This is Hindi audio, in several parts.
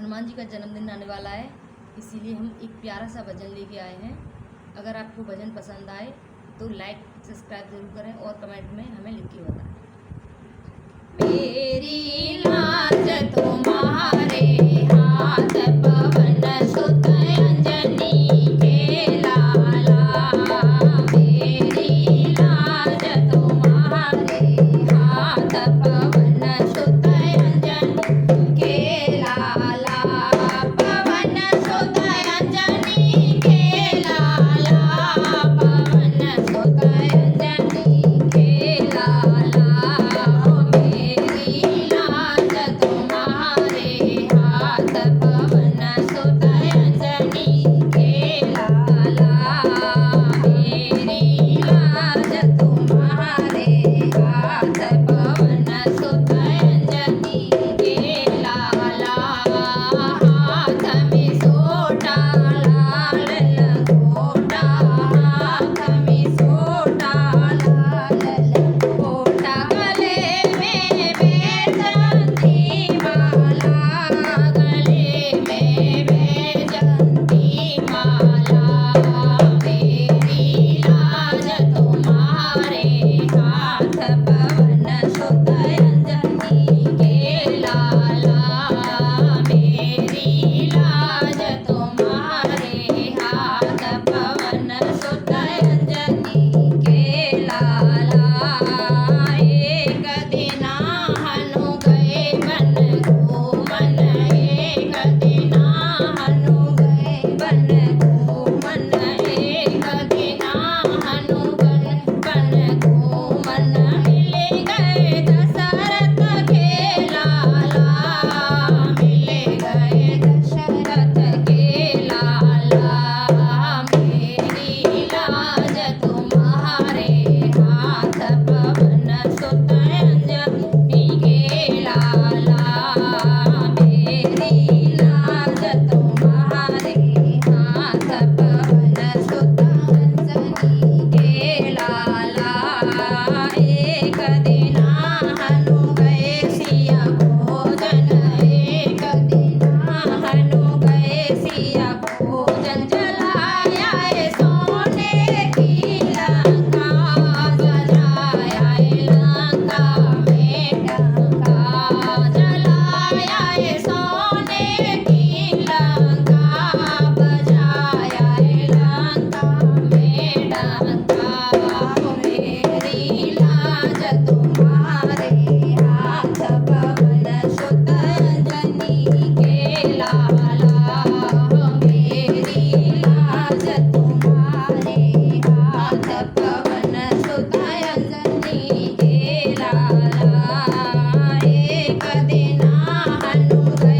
हनुमान जी का जन्मदिन आने वाला है, इसीलिए हम एक प्यारा सा भजन लेके आए हैं। अगर आपको भजन पसंद आए तो लाइक सब्सक्राइब जरूर करें और कमेंट में हमें लिख के बताएं। मेरी लाज तुम्हारे हाथ पवन सुत अंजनी के लाला, मेरी लाज तुम्हारे हाथ पवन सुत अंजनी के लाला, पवन सुत अंजनी के लाला, पवन सुत अंजनी के लाला। मेरी लाज तुम्हारे हाथ पवन सुत अंजनी के लाला, मेरी लाज तुम्हारे हाथ पवन सुत अंजनी के लाला। हाथ में सोटा लाल लंगोटा, हाथ में सोटा लाल लंगोटा, गले में बैजंती माला, गले में बैजंती माला। मेरी लाज तुम्हारे हाथ पवन सुत अंजनी के लाला, मेरी लाज तुम्हारे हाथ पवन सुत अंजनी के लाला। एक दिना हनु गए वन घूमन, एक दिना हनु गए वन घूमन, एक दिना हनु गए वन घूमन। मिल गए दशरथ के लाला, मिल गए दशरथ के लाला। मेरी लाज तुम्हारे हाथ पवन सुत अंजनी के लाला, मेरी लाज तुम्हारे हाथ पवन सुत अंजनी के लाला। एक दिना हनु गए सिया भोजन, एक दिना हनु गए सिया भोजन। जलाया सोने की लंका, जलाया लंका में डंका, जलाया सोने की लंका, बजाया लंका में डंका। मेरी लाज तुम्हारे हाथ पवन सुत अंजनी के लाला, मेरी लाज तुम्हारे हाथ पवन सुत अंजनी के लाला। एक दिना हनु गए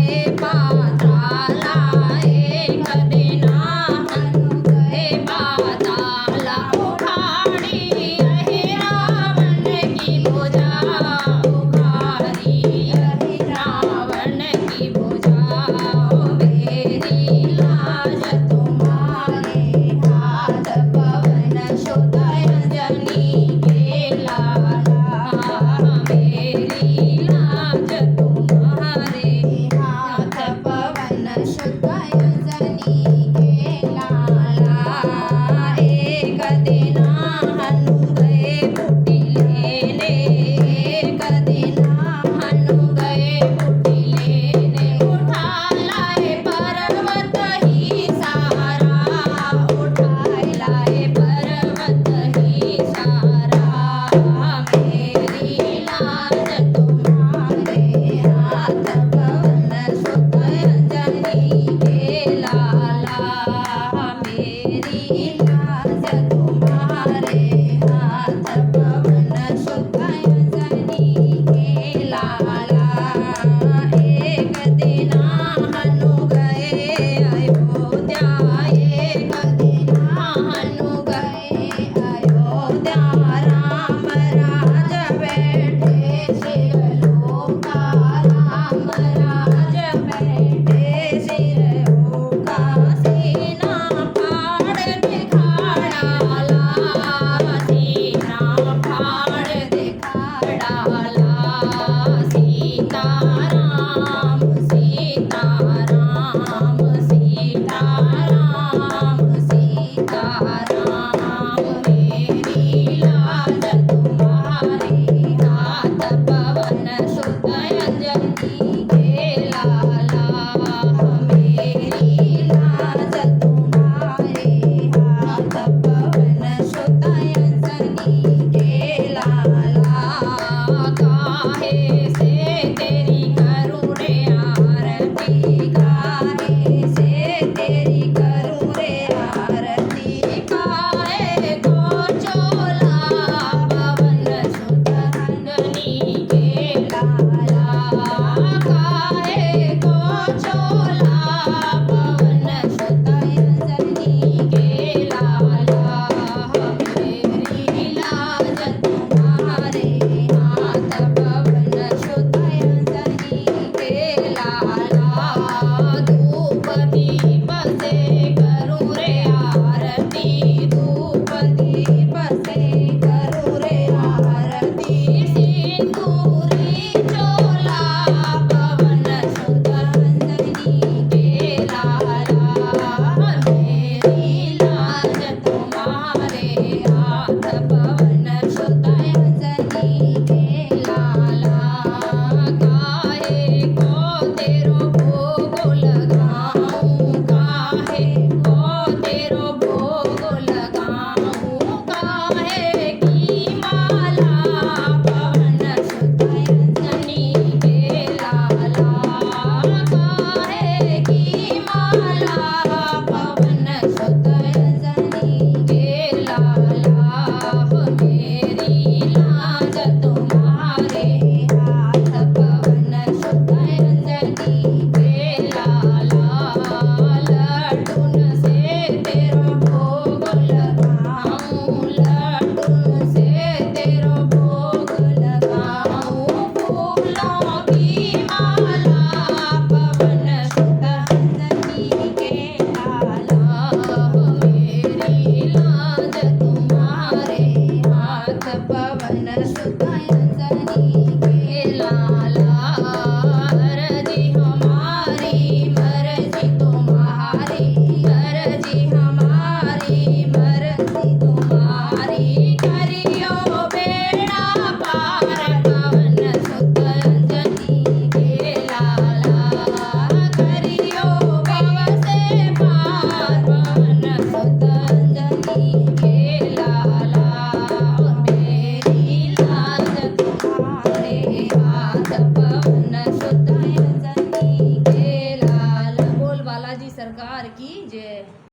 सरकार की जय।